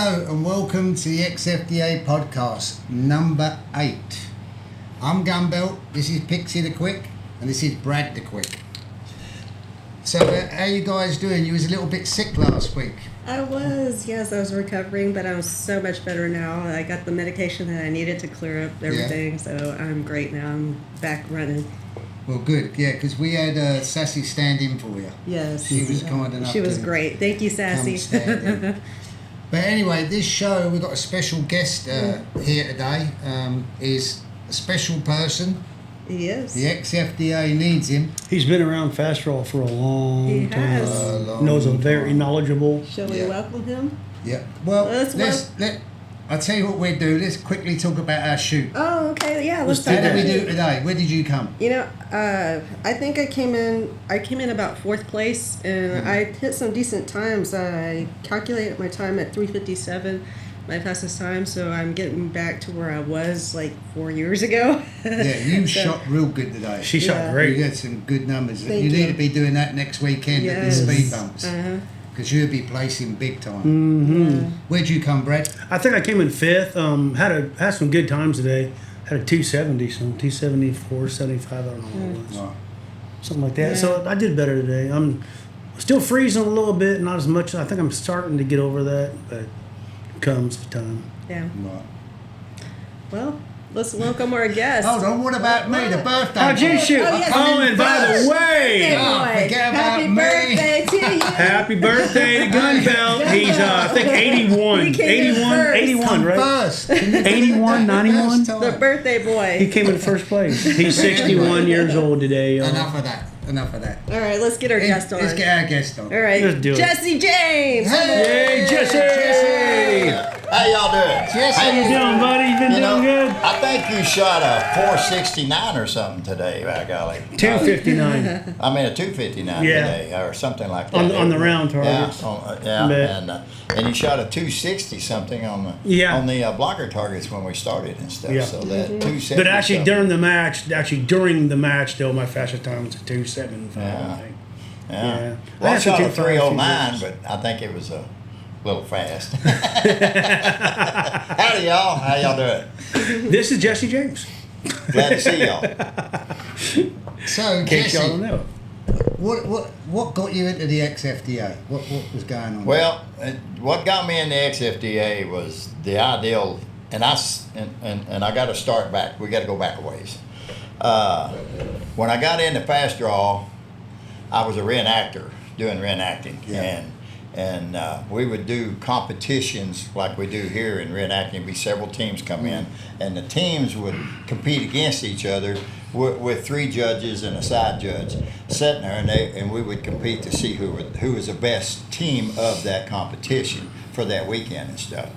Hello and welcome to the XFDA Podcast, number 8. I'm Gunbelt, this is Pixie the Quick, and this is Brad the Quick. So how you guys doing? You was a little bit sick last week. I was recovering, but I'm so much better now. I got the medication that I needed to clear up everything, so I'm great now. I'm back running. Well, good, yeah, because we had Sassy stand in for you. Yes. She was kind enough. She was great. Thank you, Sassy. But anyway, this show, we've got a special guest here today. Is a special person. He is. The XFDA needs him. He's been around Fast Draw for a long time. Has. Knows him very knowledgeable. Shall we welcome him? Yeah. Well, I'll tell you what we'll do. Let's quickly talk about our shoot. Oh, okay. Yeah, let's How talk did we about do today? Where did you come? You know, I think I came in about 4th place, and I hit some decent times. I calculated my time at 3:57, my fastest time, so I'm getting back to where I was like 4 years ago. Yeah, you shot real good today. She shot great. You got some good numbers. Thank you need you. to be doing that next weekend at the speed bumps. Because you'll be placing big time. Mm-hmm. Yeah. Where'd you come, Brad? I think I came in 5th. Had some good times today. Had a 270, so 274, 75, I don't know what it was. Right. Something like that. Yeah. So I did better today. I'm still freezing a little bit, not as much. I think I'm starting to get over that, but it comes with time. Yeah. Right. Well, let's welcome our guest. Hold on, what about me? The birthday How'd you boy? shoot? Oh, yes. Oh, and by the way, forget about Happy me. birthday to you. happy birthday to Gunbelt. He's, I think, 81. He came in 81, first. 81, right? First. 81, 91? The birthday boy. He came in first place. He's 61 years old today. Enough of that. All right, let's get our guest on. Let's get our guest on. All right, Let's do it. Jesse James. Hey, Jesse! How y'all doing? Jesse. How you doing, buddy? You been doing good? I think you shot a 469 or something today, by golly. 259. I mean a 259 Yeah. today, or something like that. On the round targets. Yeah, and you shot a 260 something on the blocker targets when we started and stuff. Yeah. So that 270. But actually, during the match, though, my fastest time was a 275, Yeah. I think. Yeah. I Well, I had some shot a 2.5, 309, but I think it was a little fast. Howdy, y'all. How y'all doing? This is Jesse James. Glad to see y'all. So, In case y'all Jesse, don't know. what got you into the XFDA? What was going on? Well, what got me in the XFDA was the ideal, and I got to start back. We got to go back a ways. When I got into Fast Draw, I was a reenactor doing reenacting, and we would do competitions like we do here in reenacting. Be several teams come in, and the teams would compete against each other with 3 judges and a side judge sitting there, and we would compete to see who was the best team of that competition for that weekend and stuff.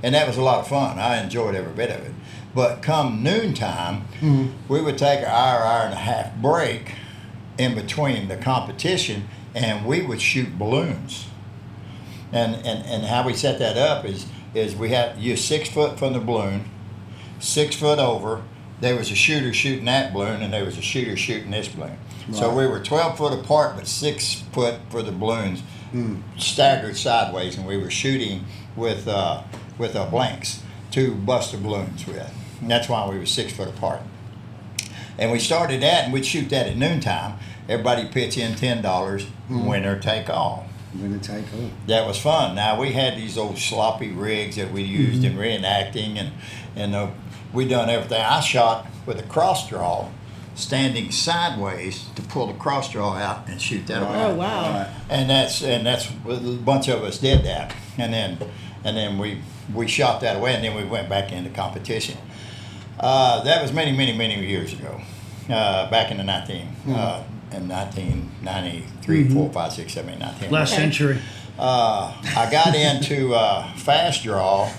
And that was a lot of fun. I enjoyed every bit of it. But come noontime, we would take an hour and a half break in between the competition, and we would shoot balloons. And how we set that up is we had you 6 foot from the balloon, 6 foot over. There was a shooter shooting that balloon, and there was a shooter shooting this balloon. Right. So we were 12 foot apart, but 6 foot for the balloons, staggered sideways, and we were shooting with blanks to bust the balloons with. And that's why we were 6 foot apart. And we started that, and we'd shoot that at noontime. Everybody pitch in $10, winner take all. Winner take all. That was fun. Now, we had these old sloppy rigs that we used in reenacting, and we done everything. I shot with a cross draw, standing sideways to pull the cross draw out and shoot that away. Oh wow! Right. And that's a bunch of us did that, and then we shot that away, and then we went back into competition. That was many years ago, back in the 1993, 4, 5, 6, 7, 8, 9, 10. Last century. I got into Fast Draw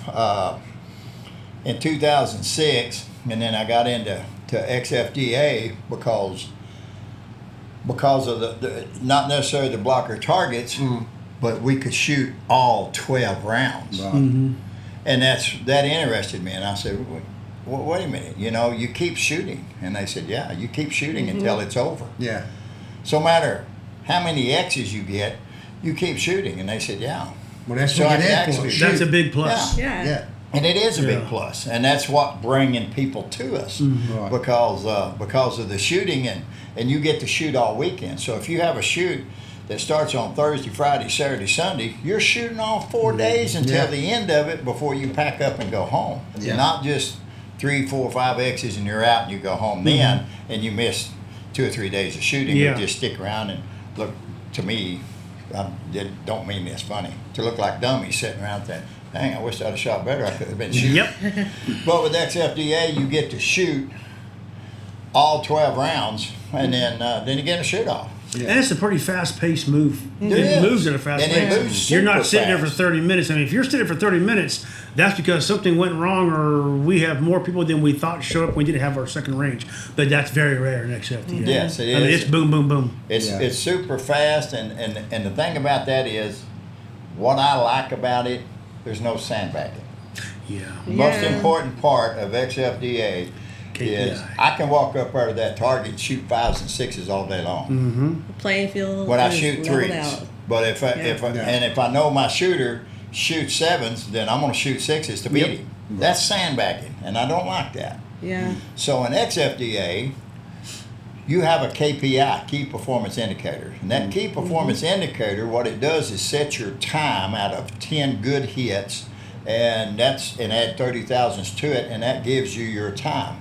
in 2006, and then I got into XFDA because of the not necessarily the blocker targets, but we could shoot all 12 rounds. Right. And that interested me, and I said, wait a minute, you keep shooting. And they said, yeah, you keep shooting until it's over. Yeah. So no matter how many X's you get, you keep shooting. And they said, yeah. Well, that's So what I you're can there for. actually Shoot. That's a big plus. Yeah. Yeah. And it is a big Yeah. plus, and that's what bringing people to us Right. because of the shooting, and you get to shoot all weekend. So if you have a shoot that starts on Thursday, Friday, Saturday, Sunday, you're shooting all 4 days until Yeah. the end of it before you pack up and go home. Yeah. Not just 3, 4, 5 X's and you're out and you go home then, and you miss 2 or 3 days of shooting. Yeah. You just stick around and look. To me, I don't mean this funny, to look like dummies sitting around saying, dang, I wish I'd have shot better. I could have been shooting. Yep. But with XFDA, you get to shoot all 12 rounds, and then you get a shoot off. And it's a pretty fast-paced move. It It is. moves at a fast And it pace. moves You're not super sitting there for fast. 30 minutes. I mean, if you're sitting there for 30 minutes, that's because something went wrong, or we have more people than we thought show up. We didn't have our second range, but that's very rare in XFDA. Yes, it I mean, is. it's boom, boom, boom. It's super fast, and the thing about that is, what I like about it, there's no sandbagging. Yeah. The most Yeah. important part of XFDA is KPI. I can walk up there to that target and shoot 5s and 6s all day long. The playing field When I is shoot leveled 3s. out. But if I know my shooter shoots 7s, then I'm going to shoot 6s to beat Yep. him. That's sandbagging, and I don't like that. Yeah. So in XFDA, you have a KPI, key performance indicator. And that key performance indicator, what it does is set your time out of 10 good hits, and add 30 thousandths to it, and that gives you your time.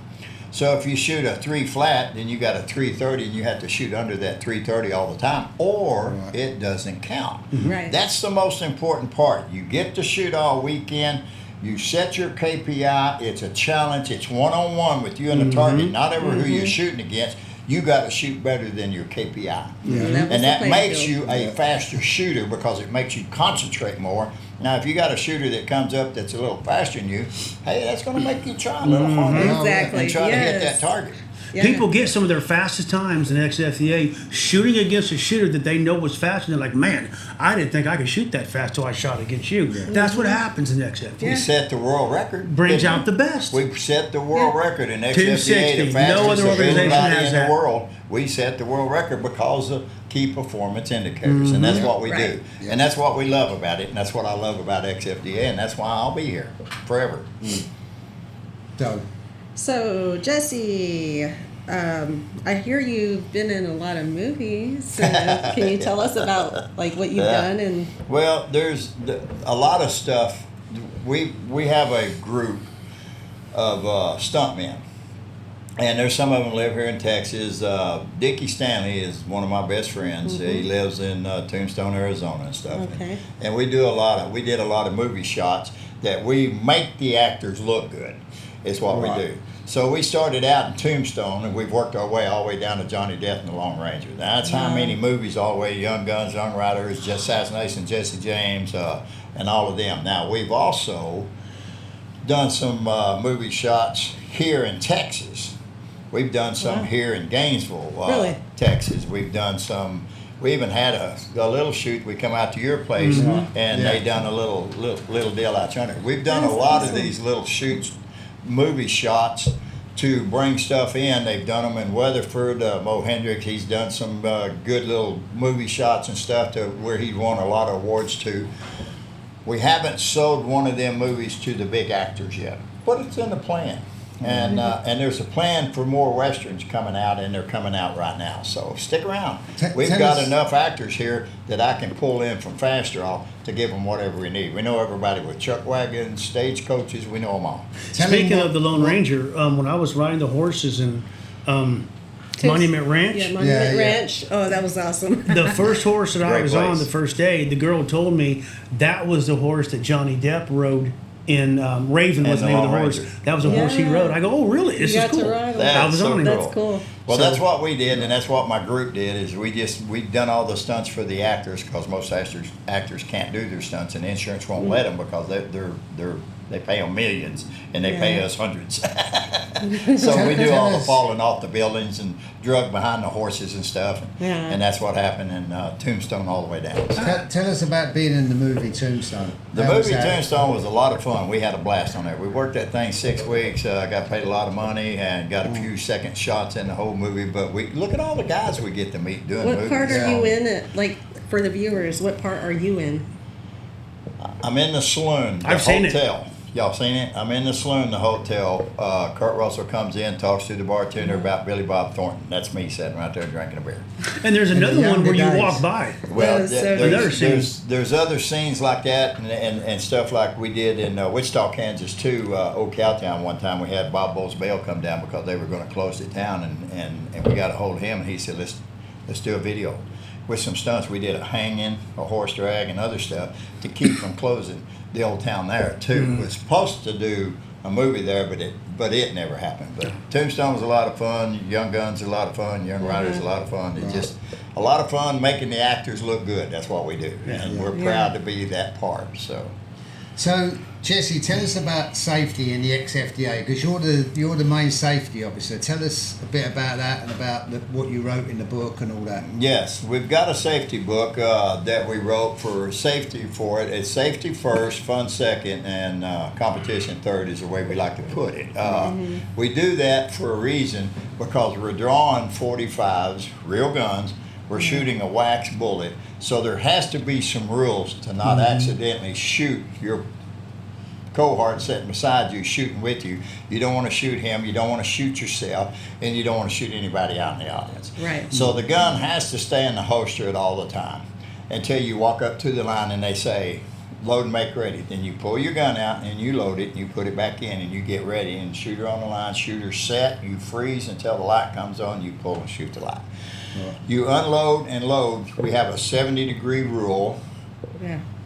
So if you shoot a 3 flat, then you got a 330, and you have to shoot under that 330 all the time, or it doesn't count. Right. That's the most important part. You get to shoot all weekend. You set your KPI. It's a challenge. It's one-on-one with you and the target, not ever who you're shooting against. You got to shoot better than your KPI. Levels And the that playing makes field. you a faster shooter because it makes you concentrate more. Now, if you got a shooter that comes up that's a little faster than you, hey, that's going to make you try a little harder Exactly. and try to hit Yes. that target. Yeah. People get some of their fastest times in XFDA shooting against a shooter that they know was faster. They're like, man, I didn't think I could shoot that fast till I shot against you. That's what happens in XFDA. We set the world record. Brings didn't out the best. We set the world record in XFDA, 260. the fastest No other of organization anybody has in that. the world. We set the world record because of key performance indicators, and that's what we Right. do. And that's what we love about it, and that's what I love about XFDA, and that's why I'll be here forever. So, So, Jesse, I hear you've been in a lot of movies. Can you tell us about like what you've done? And Well, there's a lot of stuff. We have a group of stuntmen, and there's some of them live here in Texas. Dickie Stanley is one of my best friends. He lives in Tombstone, Arizona, and stuff. Okay. And we did a lot of movie shots that we make the actors look good. Is what we do. So we started out in Tombstone, and we've worked our way all the way down to Johnny Depp and the Lone Ranger. Now, that's how many movies all the way, Young Guns, Young Riders, Just Assassination, Jesse James, and all of them. Now, we've also done some movie shots here in Texas. We've done some here in Gainesville, Really? Texas. We've done some. We even had a little shoot. We come out to your place, and they done a little deal out yonder. We've done That's a lot awesome. of these little shoots, movie shots to bring stuff in. They've done them in Weatherford. Mo Hendricks, he's done some good little movie shots and stuff to where he won a lot of awards to. We haven't sold one of them movies to the big actors yet, but it's in the plan. And there's a plan for more westerns coming out, and they're coming out right now. So stick around. We've tell got us- enough actors here that I can pull in from Fast Draw to give them whatever we need. We know everybody with chuck wagons, stagecoaches. We know them all. Speaking of the Lone Ranger, when I was riding the horses in Monument Ranch, yeah, Monument Yeah. Ranch. Oh, that was awesome. the first horse that I Great was on place. the first day, the girl told me that was the horse that Johnny Depp rode in Raven was And the name the of the Lone horse. Ranger. That was a horse he Yeah. rode. I go, oh really? This You is got to cool. ride him. I was That's on so him. That's cool. Well, So- that's what we did, and that's what my group did. Is we've done all the stunts for the actors because most actors can't do their stunts, and insurance won't let them because they pay them millions and they pay Yeah. us hundreds. So we do all the falling off the buildings and drug behind the horses and stuff, Yeah. and that's what happened in Tombstone all the way down. Tell us about being in the movie Tombstone. The How was movie that? Tombstone was a lot of fun. We had a blast on there. We worked that thing 6 weeks. Got paid a lot of money and got a few second shots in the whole movie. But we look at all the guys we get to meet doing What movies. part are Yeah. you in? Like for the viewers, what part are you in? I'm in the saloon, the I've seen it. hotel. Y'all seen it? I'm in the saloon, the hotel. Kurt Russell comes in, talks to the bartender about Billy Bob Thornton. That's me sitting right there drinking a beer. And there's another one where you younger walk days. by. Well, That is so there's other scenes like that and stuff like we did in Wichita, Kansas too. Old Cowtown one time we had Bob Bowles Bail come down because they were going to close the town and we got a hold of him and he said let's do a video with some stunts. We did a hanging, a horse drag, and other stuff to keep from closing the old town there too. We was supposed to do a movie there, but it never happened. But Tombstone was a lot of fun. Young Guns are a lot of fun. Young Riders a lot of fun. It's just a lot of fun making the actors look good. That's what we do, and we're proud to be that part. So, Jesse, tell us about safety in the XFDA because you're the main safety officer. Tell us a bit about that and about what you wrote in the book and all that. Yes, we've got a safety book that we wrote for safety for it. It's safety first, fun second, and competition third is the way we like to put it. We do that for a reason because we're drawing 45s, real guns. We're shooting a wax bullet. So there has to be some rules to not accidentally shoot your cohort sitting beside you, shooting with you. You don't want to shoot him, you don't want to shoot yourself, and you don't want to shoot anybody out in the audience. Right. So the gun has to stay in the holster at all the time until you walk up to the line and they say, load and make ready. Then you pull your gun out and you load it and you put it back in and you get ready and shooter on the line, shooter set, you freeze until the light comes on, you pull and shoot the light. You unload and load. We have a 70-degree rule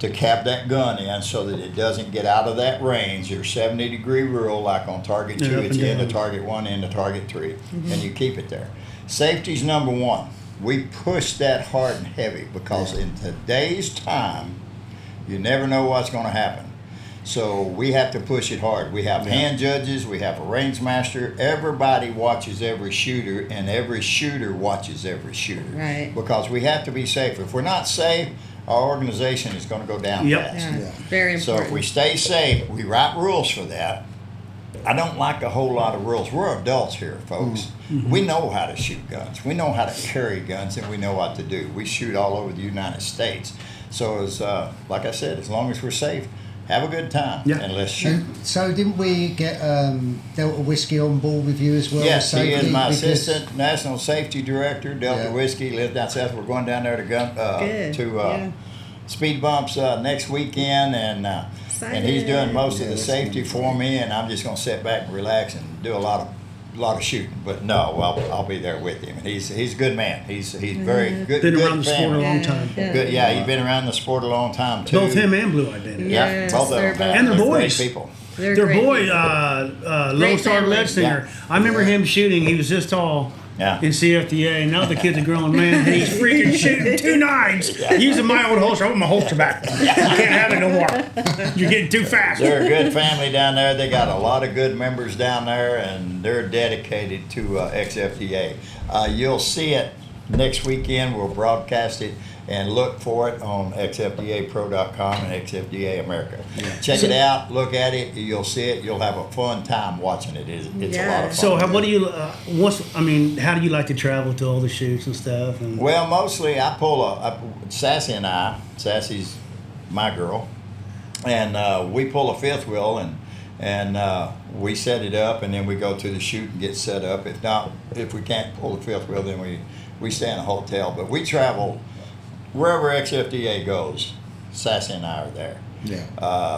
to cap that gun in so that it doesn't get out of that range. Your 70-degree rule, like on target 2, it's into target 1, into target 3, and you keep it there. Safety's number 1. We push that hard and heavy because in today's time, you never know what's going to happen. So we have to push it hard. We have hand judges, we have a range master. Everybody watches every shooter, and every shooter watches every shooter. Right. Because we have to be safe. If we're not safe, our organization is going to go down fast. Very important. So if we stay safe, we write rules for that. I don't like a whole lot of rules. We're adults here, folks. We know how to shoot guns. We know how to carry guns, and we know what to do. We shoot all over the United States. So as like I said, as long as we're safe, have a good time and let's shoot. So didn't we get Delta Whiskey on board with you as well? Yes, he is my because- assistant national safety director. Delta Whiskey lives down south. We're going down there to speed bumps next weekend, and he's doing most of the safety for me, and I'm just going to sit back and relax and do a lot of shooting. But no, I'll be there with him. And he's a good man. He's very good. Been good around the sport a family. long time. Good, he's been around the sport a long time too. Both him and Blue Identity. Yes, both of them. they're have. And their They're great boys. people. They're Their great boy, people. Lone Great Star family. Lead Singer. I remember him shooting. He was this tall in CFDA, and now the kid's a grown man, and he's freaking shooting 2 9s. Using my old holster. I want my holster back. You can't have it no more. You're getting too fast. They're a good family down there. They got a lot of good members down there, and they're dedicated to XFDA. You'll see it next weekend. We'll broadcast it. And look for it on xfdapro.com and XFDA America. Check it out, look at it, you'll see it, you'll have a fun time watching it. It's a lot of fun. So, how do you like to travel to all the shoots and stuff? And Well, mostly I pull Sassy and I, Sassy's my girl, and we pull a fifth wheel and we set it up, and then we go to the shoot and get set up. If we can't pull the fifth wheel, then we stay in a hotel. But we travel wherever XFDA goes. Sassy and I are there.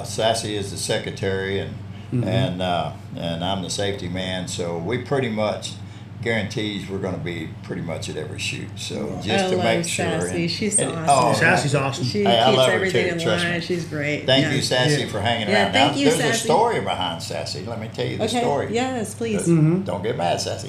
Sassy is the secretary, and I'm the safety man. So we pretty much guarantees we're going to be pretty much at every shoot. So just to make sure. Sassy. She's awesome. Sassy's awesome. She I keeps love her everything too, in trust line. me. She's great. Thank you, Sassy, for hanging around. thank Now, you, there's a Sassy. story behind Sassy. Let me tell you the story. Yes, please. Don't get mad, Sassy.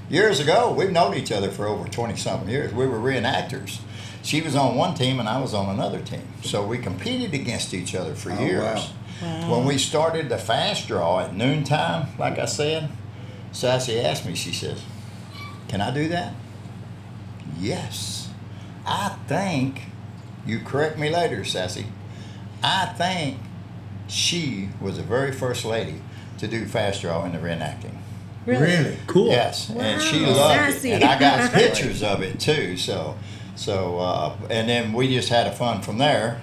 Years ago, we've known each other for over 20-something years. We were reenactors. She was on one team and I was on another team. So we competed against each other for years. Wow. When we started the fast draw at noontime, like I said, Sassy asked me, she says, "Can I do that?" Yes. I think, you correct me later, Sassy, I think she was the very first lady to do fast draw in the reenacting. Really? Cool. Yes, and she Wow. loved Sassy. it, and I got pictures of it too. So, and then we just had a fun from there.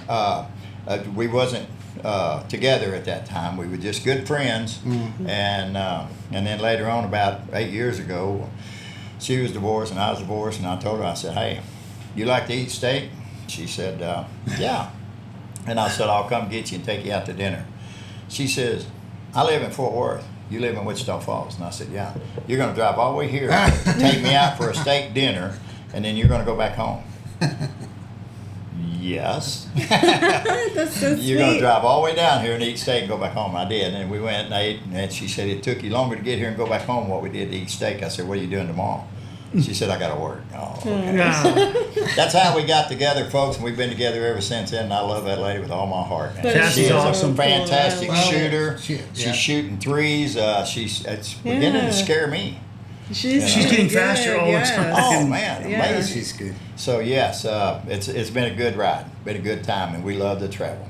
We wasn't together at that time. We were just good friends. And then later on, about 8 years ago, she was divorced and I was divorced, and I told her, I said, hey, you like to eat steak? She said, yeah. And I said, I'll come get you and take you out to dinner. She says, I live in Fort Worth. You live in Wichita Falls. And I said, yeah. You're going to drive all the way here, take me out for a steak dinner, and then you're going to go back home. Yes. That's so sweet. You're going to drive all the way down here and eat steak and go back home. I did. And we went and ate, and she said, it took you longer to get here and go back home what we did to eat steak. I said, what are you doing tomorrow? She said, I got to work. Oh, okay. That's how we got together, folks, and we've been together ever since then, and I love that lady with all my heart. Sassy's awesome. Fantastic shooter. She's shooting threes. It's beginning to scare me. She's getting faster all the time. Oh, man, amazing. Yeah, she's good. So, yes, it's been a good ride, been a good time, and we love to travel.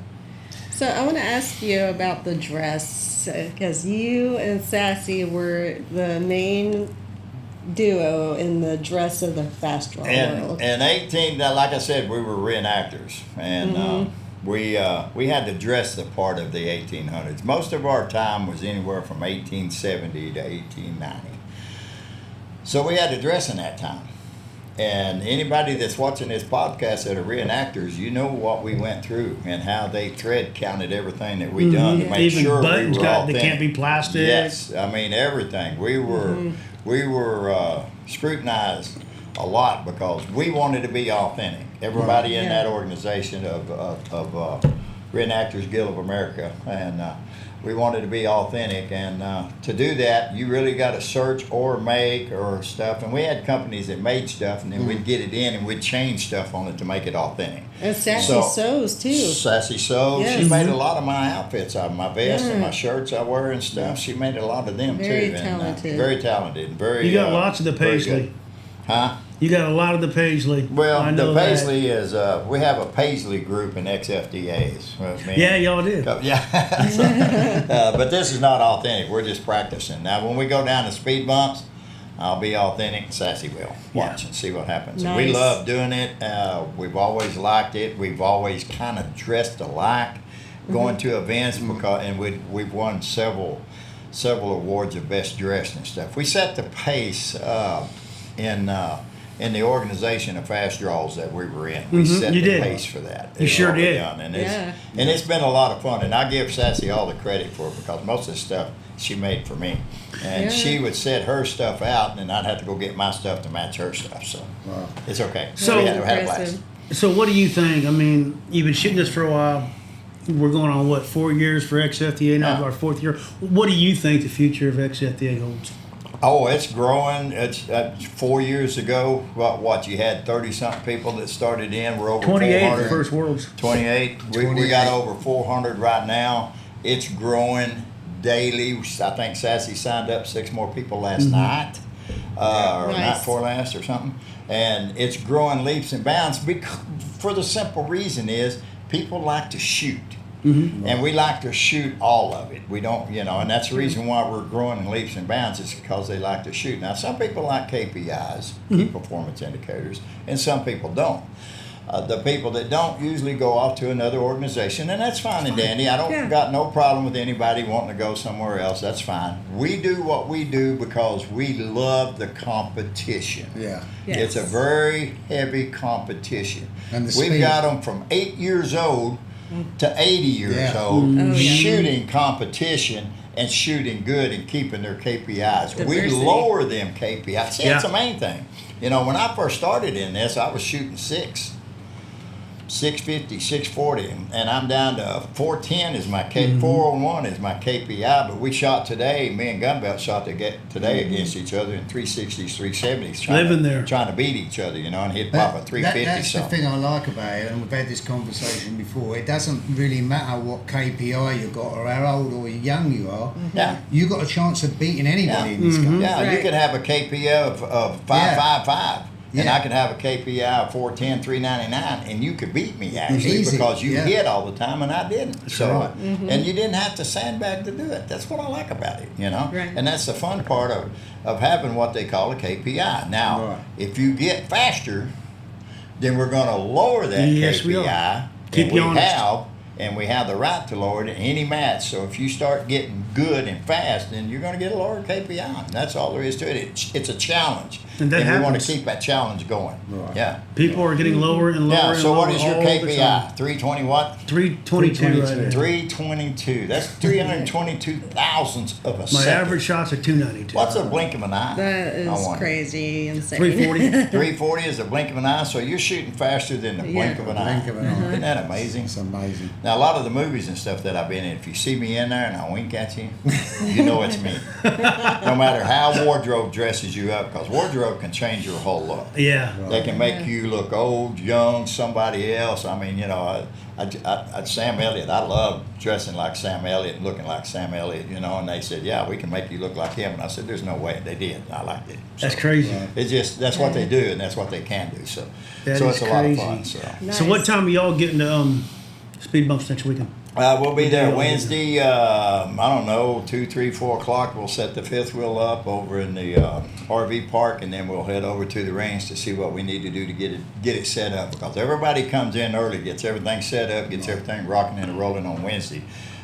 So I want to ask you about the dress, because you and Sassy were the main duo in the dress of the fast draw world. And 18, like I said, we were reenactors, and we had to dress the part of the 1800s. Most of our time was anywhere from 1870 to 1890. So we had to dress in that time. And anybody that's watching this podcast that are reenactors, you know what we went through and how they thread counted everything that we done to make Even sure buttons we were authentic. they can't be plastic. Yes, I mean everything. We were scrutinized a lot because we wanted to be authentic. Everybody in that organization of Reenactors Guild of America, and we wanted to be authentic, and to do that, you really got to search or make or stuff. And we had companies that made stuff, and then we'd get it in and we'd change stuff on it to make it authentic. And Sassy sews too. Sassy sews. Yes. She made a lot of my outfits out of my vest and my shirts I wear and stuff. She made a lot of them Very too. talented. And, very talented. Very. You got lots of the very paisley. good. Huh? You got a lot of the paisley. Well, I the know paisley is, we have a paisley group in XFDAs. Yeah, y'all did. Yeah. So, but this is not authentic. We're just practicing. Now, when we go down to speed bumps, I'll be authentic and Sassy will. Watch and see what happens. Nice. We love doing it. We've always liked it. We've always kind of dressed alike, going to events, and we've won several awards of best dressed and stuff. We set the pace in the organization of fast draws that we were in. We set the pace for that. You sure did. And it's been a lot of fun. And I give Sassy all the credit for it because most of the stuff she made for me. And she would set her stuff out, and then I'd have to go get my stuff to match her stuff. So it's okay. So we had a blast. So what do you think? I mean, you've been shooting this for a while. We're going on, 4 years for XFDA, now our 4th year. What do you think the future of XFDA holds? Oh, it's growing. It's 4 years ago. What you had 30-something people that started in. We're over 28 400. the first Worlds. 28. We got over 400 right now. It's growing daily. I think Sassy signed up 6 more people last night, or night before last, or something. And it's growing leaps and bounds. For the simple reason is people like to shoot. And we like to shoot all of it. We don't, and that's the reason why we're growing in leaps and bounds is because they like to shoot. Now, some people like KPIs, key performance indicators, and some people don't. The people that don't usually go off to another organization, and that's fine and dandy. I don't got no problem with anybody wanting to go somewhere else. That's fine. We do what we do because we love the competition. Yeah. Yes. It's a very heavy competition. And the We've speed. got them from 8 years old to 80 years old shooting competition and shooting good and keeping their KPIs. Diversity. We lower them KPIs. See, that's the main thing. When I first started in this, I was shooting 650, 640, and I'm down to 410 is my 401 is my KPI. But we shot today. Me and Gunbelt shot today against each other in 360s, 370s, trying to beat each other, and he'd pop a 350. That's the thing I like about it, and we've had this conversation before. It doesn't really matter what KPI you got or how old or young you are. Yeah, you got a chance of beating anybody in this game. Yeah, you could have a KPI of 555. And I could have a KPI of 410, 399, and you could beat me actually because you hit all the time and I didn't. And you didn't have to sandbag to do it. That's what I like about it, Right. And that's the fun part of having what they call a KPI. Now, if you get faster, then we're going to lower that KPI. Keep you honest. and we have the right to lower it in any match. So if you start getting good and fast, then you're going to get a lower KPI. And that's all there is to it. It's a challenge, and we want to keep that challenge going. Right. Yeah. People are getting lower and lower. Yeah. So what and is lower your all the time. KPI? 320 what? 322 right now. 322. That's 322 thousandths of a My second. average shots are 292. What's a blink of an eye? That I is wonder. crazy, insane. 340. 340 is a blink of an eye, so you're shooting faster than the blink of an eye. Blink of an eye. Isn't that amazing? It's amazing. Now, a lot of the movies and stuff that I've been in, if you see me in there and I wink at you, you know it's me. No matter how wardrobe dresses you up, because wardrobe can change your whole look. Yeah. They can make you look old, young, somebody else. I mean, you know, Sam Elliott, I love dressing like Sam Elliott and looking like Sam Elliott, you know, and they said, yeah, we can make you look like him. And I said, there's no way. They did. I liked it. So That's crazy. it's just, that's what they do, and that's what they can do. So, That so is it's a lot of crazy. fun. So. Nice. So what time are y'all getting to speed bumps next weekend? We'll be there Yeah. Wednesday, I don't know, 2, 3, 4 o'clock. We'll set the fifth wheel up over in the RV park, and then we'll head over to the range to see what we need to do to get it set up. Because everybody comes in early, gets everything set up, gets everything rocking and rolling on Wednesday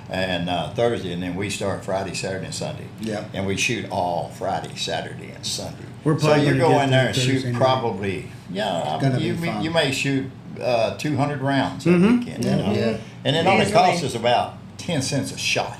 and Thursday, and then we start Friday, Saturday, and Sunday. Yeah. And we shoot all Friday, Saturday, and Sunday. We're So probably you gonna go get in there there and shoot Thursday night. probably, gonna be fun. you may shoot 200 rounds that Mm-hmm. weekend. You know? Yeah. And it only Easily. costs us about 10 cents a shot.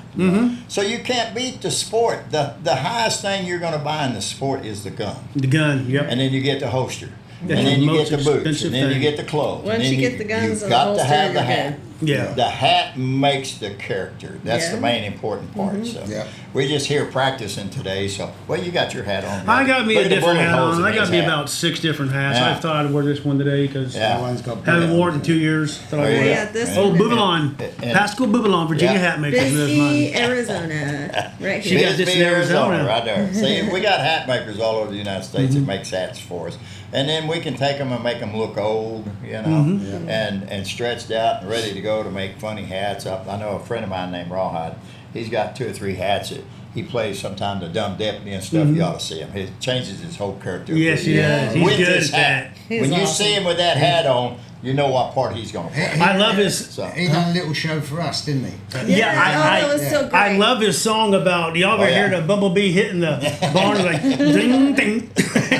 So you can't beat the sport. The highest thing you're going to buy in the sport is the gun. The gun, yep. And then you get the holster. That's and then the you most get the boots. expensive And then you thing. get the clothes. Once and then you get the guns you've and the got to holster, have the you're hat. good. Yeah. The hat makes the character. That's the Yeah. main important part. So Yeah. we're just here practicing today. So, well, you got your hat on. I got me Look a at the different bullet hat holes on. in I got his me hat. about 6 different hats. Yeah. I thought I'd wear this one today because Yeah. Everyone's got haven't bullet worn it in holes 2 in it. years. Thought I'd There you wear go. Yeah, this Oh, one. Bouvelon. And- Pascal Bouvelon, Virginia Yeah. hat maker. That's Bisbee, mine. Arizona. Right She here. got this Bisbee, in Arizona. right there. See, we got hat makers all over the United States that makes hats for us, and then we can take them and make them look old, you know, and stretched out and ready to go to make funny hats. I know a friend of mine named Rawhide. He's got 2 or 3 hats that he plays sometimes the dumb deputy and stuff. You ought to see him. He changes his whole character. Yes, he does. He's With good this at hat. that. He's When you awesome. see him with that hat on, you know what part he's going to play. I love his. So, He done a little show for us, didn't he? Yeah, I- that was so great. I love his song about y'all ever Oh, yeah. hear the bumblebee hitting the barn like ding ding.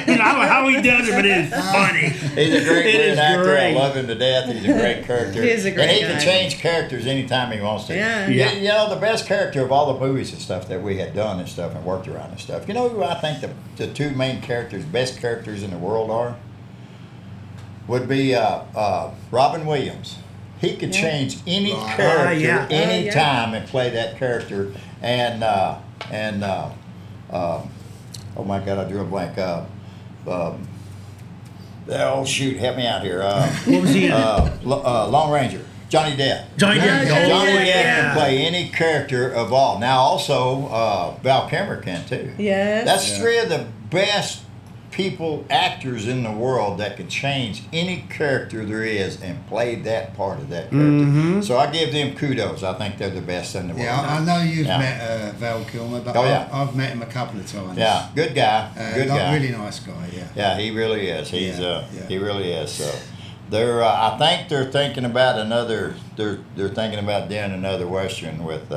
You know how he does it, but it's funny. he's a great It is reenactor. great. I love him to death. He's a great character. He is a great And he guy. can change characters anytime he wants to. Yeah. Yeah. You know, the best character of all the movies and stuff that we had done and stuff and worked around and stuff. You know who I think the 2 main characters, best characters in the world are? Would be Robin Williams. He could change any Right. character Yeah. anytime and play that character. And oh my God, I drew a blank. Oh shoot, help me out here. What was he in? Lone Ranger, Johnny Depp. Johnny Depp. Johnny Johnny Depp, Depp yeah. can play any character of all. Now also Val Kilmer can too. Yes. That's Yeah. 3 of the best actors in the world that can change any character there is and play that part of that character. So I give them kudos. I think they're the best in the world. Yeah, I know you've Yeah. met Val Kilmer, but Oh, yeah. I've met him a couple of times. Yeah, good guy. Good guy. Really nice guy, yeah. Yeah, he really is. He's Yeah, he really is. So they're I think they're thinking about another. They're thinking about doing another western with.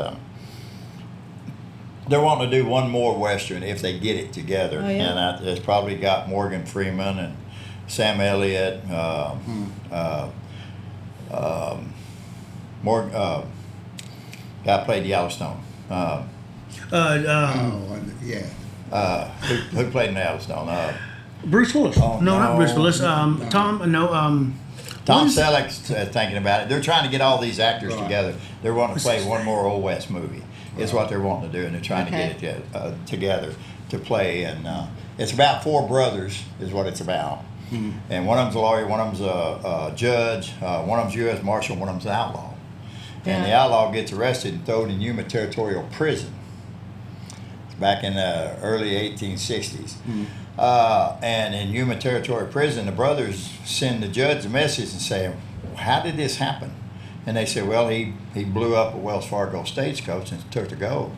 They're wanting to do one more western if they get it together, Oh, yeah? and it's probably got Morgan Freeman and Sam Elliott. Guy played Yellowstone. Oh, yeah. Who played in Yellowstone? Bruce Willis. Oh, no, not no. Bruce Willis. Tom. No. Tom what is- Selleck's thinking about it. They're trying to get all these actors Right. together. They're wanting to play one more Old West movie. Is what they're wanting to do, and they're trying Okay. to get it together to play. And it's about 4 brothers, is what it's about. And one of them's a lawyer, one of them's a judge, one of them's U.S. Marshal, one of them's an outlaw. And the Yeah. outlaw gets arrested and thrown in Yuma Territorial Prison. It's back in the early 1860s. And in Yuma Territorial Prison, the brothers send the judge a message and say, how did this happen? And they said, well, he blew up a Wells Fargo stagecoach and took the gold.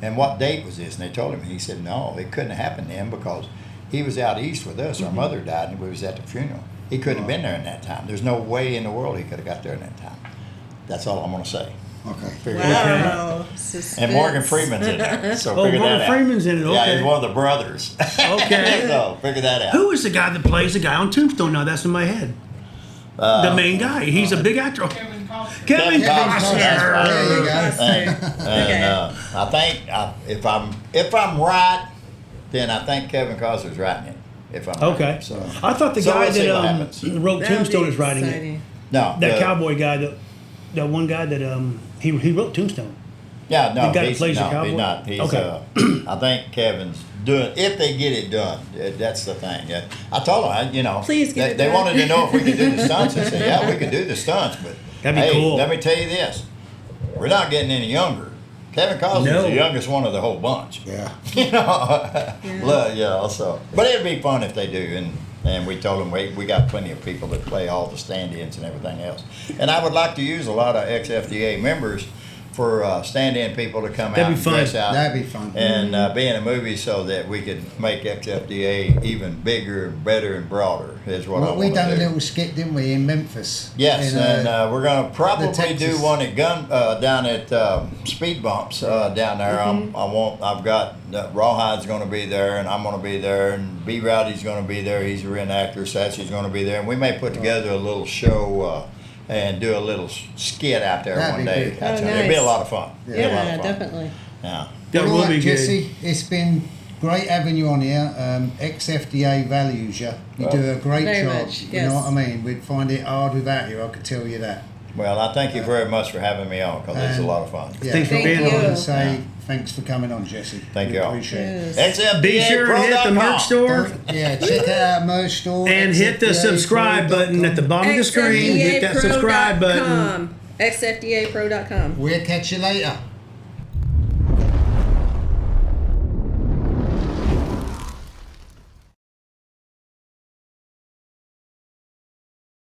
And what date was this? And they told him. And he said, no, it couldn't have happened then because he was out east with us. Our mother died and we was at the funeral. He couldn't have been there in that time. There's no way in the world he could have got there in that time. That's all I'm going to say. Okay. Figure that out. Wow. Suspense. And Morgan Freeman's in there. So Oh, figure Morgan that out. Freeman's in it, Yeah, okay. he's one of the brothers. Okay. So figure that out. Who is the guy that plays the guy on Tombstone now? That's in my head. The main guy. He's a big actor. Kevin Costner. Kevin Costner. There you go. And I think if I'm right, then I think Kevin Costner's writing it. If I'm Okay. right. So I thought the So guy we'll see what that happens. wrote That'll be Tombstone is writing it. exciting. no, That the- cowboy guy, that one guy that he wrote Tombstone. Yeah, no, The guy that he's, plays the no, cowboy? he's not. He's, Okay. I think Kevin's doing. If they get it done, that's the thing. Yeah. I told him, Please get it they done. wanted to know if we could do the stunts. I said, yeah, we could do the stunts, but That'd be hey, cool. let me tell you this: we're not getting any younger. Kevin Costner's No. the youngest one of the whole bunch. Yeah. So, but it'd be fun if they do, and we told them we got plenty of people that play all the stand-ins and everything else. And I would like to use a lot of XFDA members for stand-in people to come That'd out be and fun. dress out That'd be fun. and be in a movie so that we could make XFDA even bigger, better, and broader is what I Well, want we to done do. a little skit, didn't we, in Memphis? Yes, In, and we're going to probably do Texas. one at down at Speed Bumps down there. I've got Rawhide's going to be there, and I'm going to be there, and B Rowdy's going to be there. He's a reenactor. Sassy's going to be there, and we may put together a little show and do a little skit out there That'd one be day. good. Oh, It'd be a nice. lot of fun. It'd be a lot Yeah, of fun. definitely. Yeah. That All will right, be good. Jesse, it's been great having you on here. XFDA values you. You do a great Very job. much, You yes. know what I mean? We'd find it hard without you, I could tell you that. Well, I thank you very much for having me on because it's a lot of fun. Yeah, Thanks for Thank being you. on. and say thanks for coming on, Jesse. Thank We you all. appreciate it. Yes. XFDA Be sure and hit the merch store Yeah, check out our merch store. and hit the XFDA subscribe button at the bottom of the screen. Hit that subscribe button. XFDApro.com. XFDApro.com. We'll catch you later.